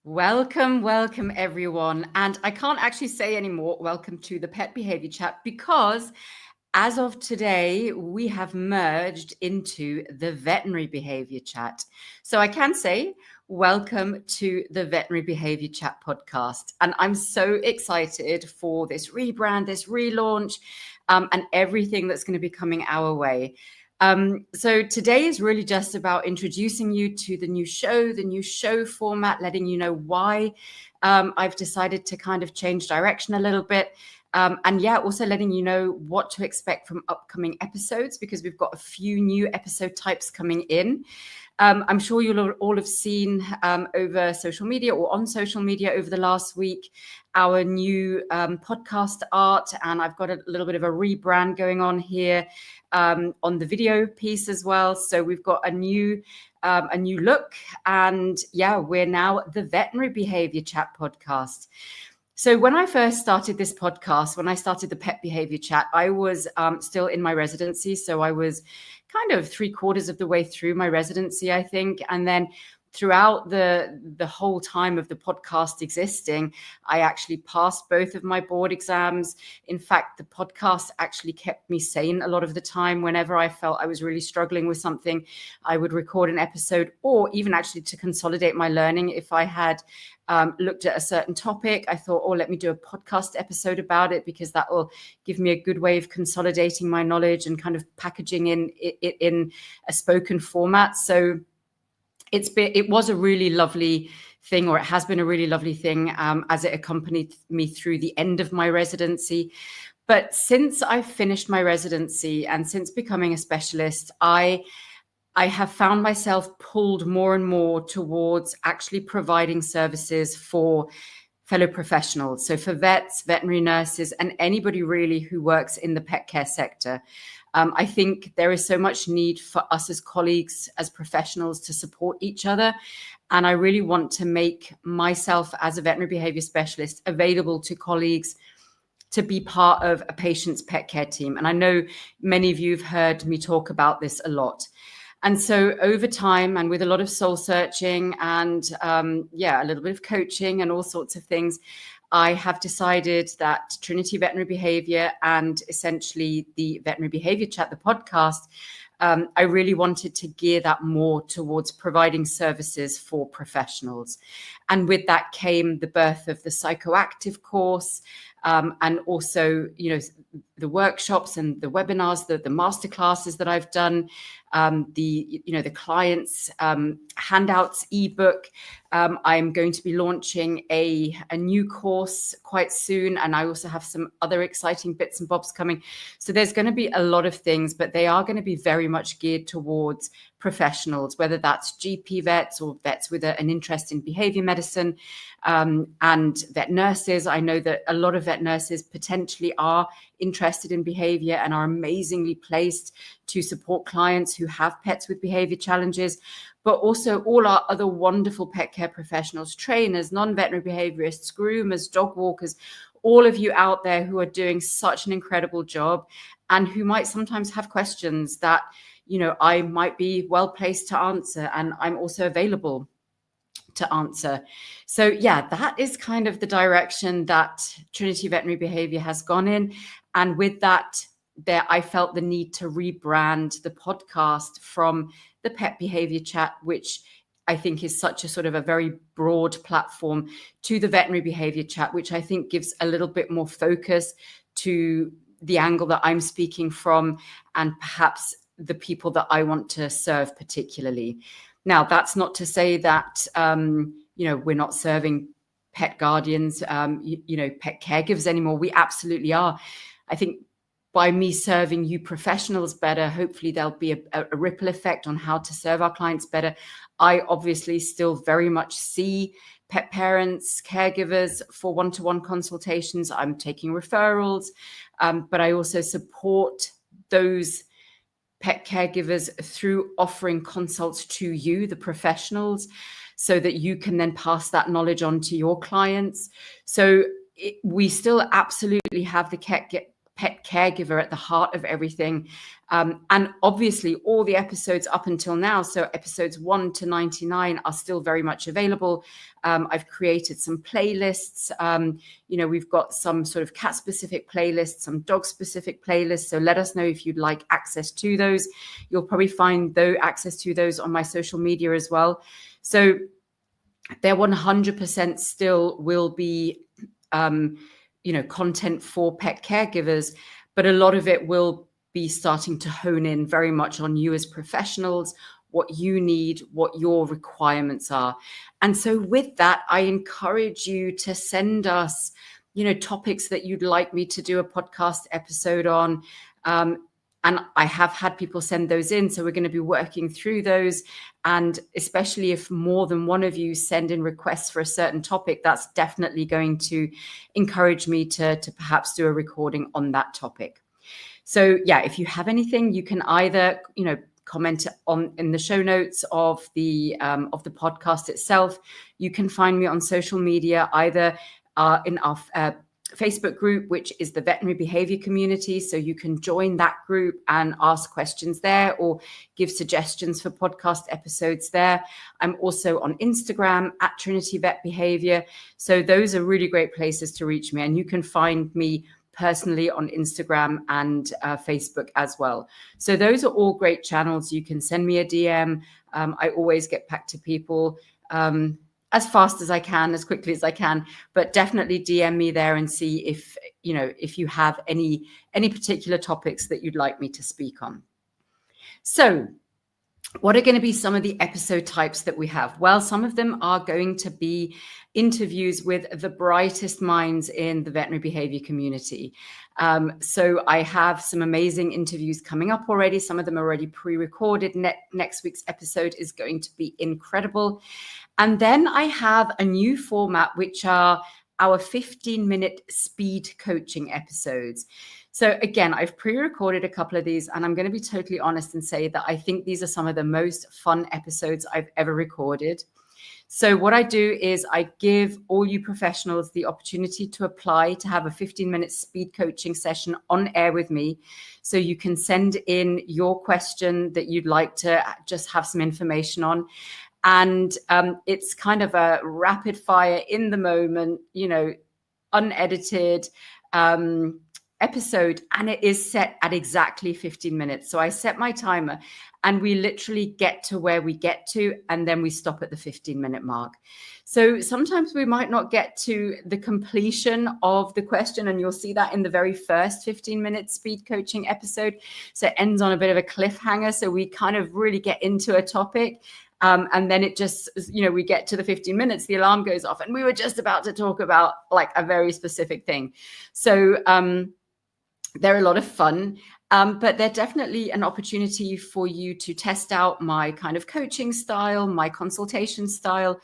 Welcome everyone. And I can't actually say anymore, welcome to the Pet Behaviour Chat, because as of today, we have merged into the Veterinary Behaviour Chat. So I can say, welcome to the Veterinary Behaviour Chat podcast. And I'm so excited for this rebrand, this relaunch, and everything that's going to be coming our way. So today is really just about introducing you to the new show format, letting you know why I've decided to kind of change direction a little bit. And also letting you know what to expect from upcoming episodes, because we've got a few new episode types coming in. I'm sure you'll all have seen over social media or on social media over the last week our new podcast art, and I've got a little bit of a rebrand going on here on the video piece as well. So we've got a new look, and we're now the Veterinary Behaviour Chat podcast. So when I first started this podcast, when I started the Pet Behaviour Chat, I was still in my residency. So I was kind of 3/4 of the way through my residency, I think. And then throughout the whole time of the podcast existing, I actually passed both of my board exams. In fact, the podcast actually kept me sane a lot of the time. Whenever I felt I was really struggling with something, I would record an episode, or even actually to consolidate my learning. If I had looked at a certain topic, I thought, let me do a podcast episode about it, because that will give me a good way of consolidating my knowledge and kind of packaging it in a spoken format. So it was a really lovely thing, or it has been a really lovely thing, as it accompanied me through the end of my residency. But since I finished my residency and since becoming a specialist, I have found myself pulled more and more towards actually providing services for fellow professionals. So for vets, veterinary nurses, and anybody really who works in the pet care sector. I think there is so much need for us as colleagues, as professionals, to support each other. And I really want to make myself as a veterinary behavior specialist available to colleagues to be part of a patient's pet care team. And I know many of you have heard me talk about this a lot. And so over time, and with a lot of soul searching and a little bit of coaching and all sorts of things, I have decided that Trinity Veterinary Behaviour and essentially the Veterinary Behaviour Chat, the podcast, I really wanted to gear that more towards providing services for professionals. And with that came the birth of the psychoactive course, and also, the workshops and the webinars, the masterclasses that I've done, the clients' handouts ebook. I'm going to be launching a new course quite soon, and I also have some other exciting bits and bobs coming. So there's going to be a lot of things, but they are going to be very much geared towards professionals, whether that's GP vets or vets with an interest in behavior medicine, and vet nurses. I know that a lot of vet nurses potentially are interested in behavior and are amazingly placed to support clients who have pets with behavior challenges, but also all our other wonderful pet care professionals, trainers, non-veterinary behaviorists, groomers, dog walkers, all of you out there who are doing such an incredible job and who might sometimes have questions that, I might be well placed to answer, and I'm also available to answer. So that is kind of the direction that Trinity Veterinary Behaviour has gone in. And with that, I felt the need to rebrand the podcast from the Pet Behaviour Chat, which I think is such a sort of a very broad platform, to the Veterinary Behaviour Chat, which I think gives a little bit more focus to the angle that I'm speaking from, and perhaps the people that I want to serve particularly. Now, that's not to say that, we're not serving pet guardians, pet caregivers anymore. We absolutely are. I think by me serving you professionals better, hopefully there'll be a ripple effect on how to serve our clients better. I obviously still very much see pet parents, caregivers for one-to-one consultations. I'm taking referrals, but I also support those pet caregivers through offering consults to you, the professionals, so that you can then pass that knowledge on to your clients. So we still absolutely have the pet caregiver at the heart of everything. And obviously all the episodes up until now, so episodes 1 to 99 are still very much available. I've created some playlists. We've got some sort of cat specific playlists, some dog specific playlists. So let us know if you'd like access to those. You'll probably find access to those on my social media as well. So there 100% still will be content for pet caregivers, but a lot of it will be starting to hone in very much on you as professionals, what you need, what your requirements are. And so with that, I encourage you to send us, topics that you'd like me to do a podcast episode on. And I have had people send those in. So we're going to be working through those. And especially if more than one of you send in requests for a certain topic, that's definitely going to encourage me to perhaps do a recording on that topic. So yeah, if you have anything, you can either, comment in the show notes of the podcast itself. You can find me on social media, either in our Facebook group, which is the Veterinary Behaviour Community. So you can join that group and ask questions there or give suggestions for podcast episodes there. I'm also on Instagram at Trinity Vet Behaviour. So those are really great places to reach me. And you can find me personally on Instagram and Facebook as well. So those are all great channels. You can send me a DM. I always get back to people as fast as I can, as quickly as I can, but definitely DM me there and see if you have any particular topics that you'd like me to speak on. So what are going to be some of the episode types that we have? Well, some of them are going to be interviews with the brightest minds in the veterinary behavior community. So I have some amazing interviews coming up already. Some of them are already pre-recorded. Next week's episode is going to be incredible. And then I have a new format, which are our 15-minute speed coaching episodes. So again, I've pre-recorded a couple of these, and I'm going to be totally honest and say that I think these are some of the most fun episodes I've ever recorded. So what I do is I give all you professionals the opportunity to apply to have a 15-minute speed coaching session on air with me. So you can send in your question that you'd like to just have some information on. And it's kind of a rapid fire, in the moment, unedited episode, and it is set at exactly 15 minutes. So I set my timer and we literally get to where we get to, and then we stop at the 15-minute mark. So sometimes we might not get to the completion of the question, and you'll see that in the very first 15-minute speed coaching episode. So it ends on a bit of a cliffhanger. So we kind of really get into a topic. And then it just, we get to the 15 minutes, the alarm goes off, and we were just about to talk about like a very specific thing. So they're a lot of fun, but they're definitely an opportunity for you to test out my kind of coaching style, my consultation style.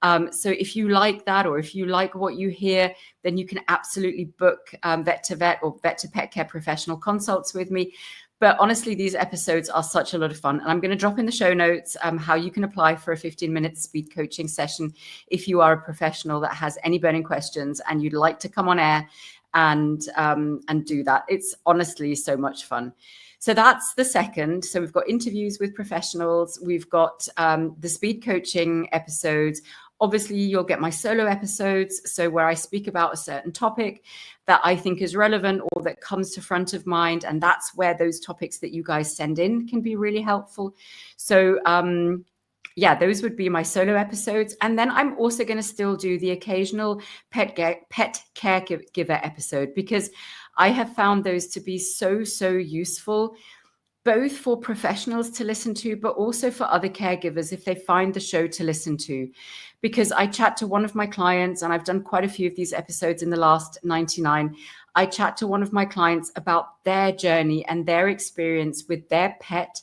So if you like that, or if you like what you hear, then you can absolutely book vet to vet or vet to pet care professional consults with me. But honestly, these episodes are such a lot of fun. And I'm going to drop in the show notes how you can apply for a 15-minute speed coaching session if you are a professional that has any burning questions and you'd like to come on air and do that. It's honestly so much fun. So that's the second. So we've got interviews with professionals. We've got the speed coaching episodes. Obviously, you'll get my solo episodes, so where I speak about a certain topic that I think is relevant or that comes to front of mind, and that's where those topics that you guys send in can be really helpful. So those would be my solo episodes. And then I'm also going to still do the occasional pet caregiver episode, because I have found those to be so useful, both for professionals to listen to, but also for other caregivers if they find the show to listen to. Because I chat to one of my clients, and I've done quite a few of these episodes in the last 99. I chat to one of my clients about their journey and their experience with their pet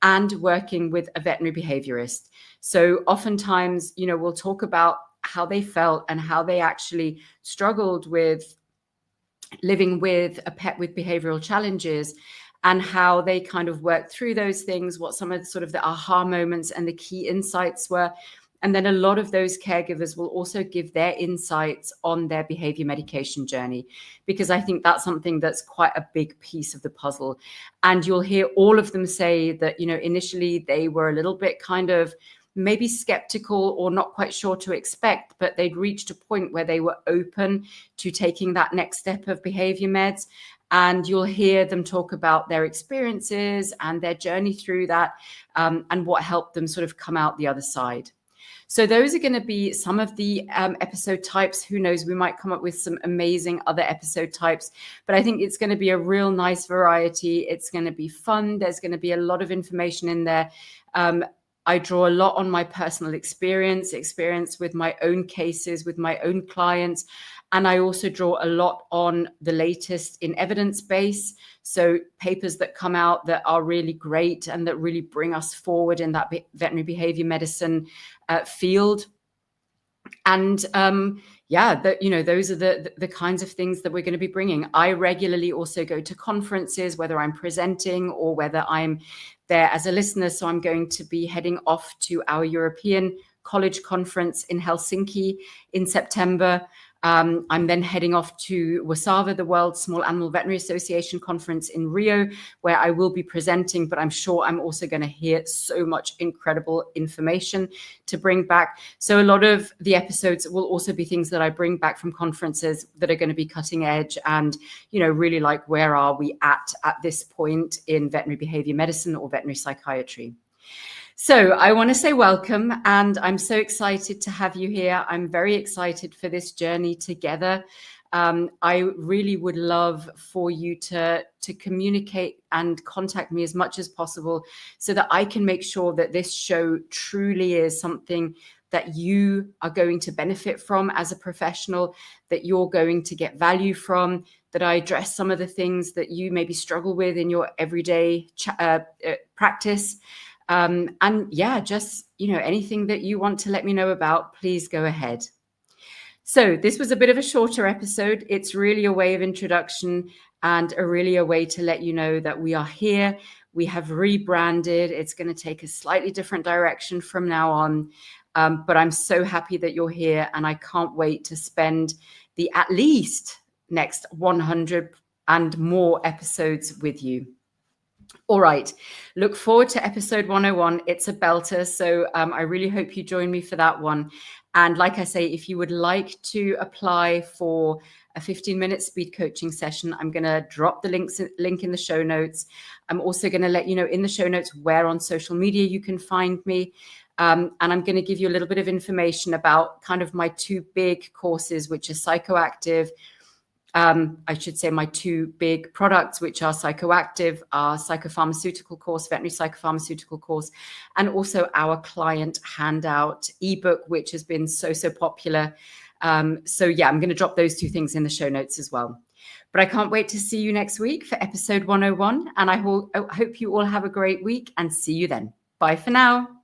and working with a veterinary behaviorist. So oftentimes, we'll talk about how they felt and how they actually struggled with living with a pet with behavioral challenges, and how they kind of worked through those things, what some of the aha moments and the key insights were. And then a lot of those caregivers will also give their insights on their behavior medication journey, because I think that's something that's quite a big piece of the puzzle. And you'll hear all of them say that, initially they were a little bit kind of maybe skeptical or not quite sure to expect, but they'd reached a point where they were open to taking that next step of behavior meds. And you'll hear them talk about their experiences and their journey through that, and what helped them sort of come out the other side. So those are going to be some of the episode types. Who knows, we might come up with some amazing other episode types, but I think it's going to be a real nice variety. It's going to be fun. There's going to be a lot of information in there. I draw a lot on my personal experience with my own cases, with my own clients. And I also draw a lot on the latest in evidence base. So papers that come out that are really great and that really bring us forward in that veterinary behavior medicine field. And those are the kinds of things that we're going to be bringing. I regularly also go to conferences, whether I'm presenting or whether I'm there as a listener. So I'm going to be heading off to our European College Conference in Helsinki in September. I'm then heading off to WSAVA, the World Small Animal Veterinary Association Conference in Rio, where I will be presenting, but I'm sure I'm also going to hear so much incredible information to bring back. So a lot of the episodes will also be things that I bring back from conferences that are going to be cutting edge and, really like, where are we at this point in veterinary behavior medicine or veterinary psychiatry? So I want to say welcome, and I'm so excited to have you here. I'm very excited for this journey together. I really would love for you to communicate and contact me as much as possible so that I can make sure that this show truly is something that you are going to benefit from as a professional, that you're going to get value from, that I address some of the things that you maybe struggle with in your everyday practice. Anything that you want to let me know about, please go ahead. So this was a bit of a shorter episode. It's really a way of introduction and really a way to let you know that we are here. We have rebranded. It's going to take a slightly different direction from now on. But I'm so happy that you're here, and I can't wait to spend the at least next 100 and more episodes with you. All right. Look forward to episode 101. It's a belter. So I really hope you join me for that one. And like I say, if you would like to apply for a 15-minute speed coaching session, I'm going to drop the link in the show notes. I'm also going to let you know in the show notes where on social media you can find me. And I'm going to give you a little bit of information about kind of my two big courses, which are Psychoactive. I should say my two big products, which are Psychoactive, our psychopharmaceutical course, veterinary psychopharmaceutical course, and also our client handout ebook, which has been so popular. I'm going to drop those two things in the show notes as well. But I can't wait to see you next week for episode 101. And I hope you all have a great week, and see you then. Bye for now.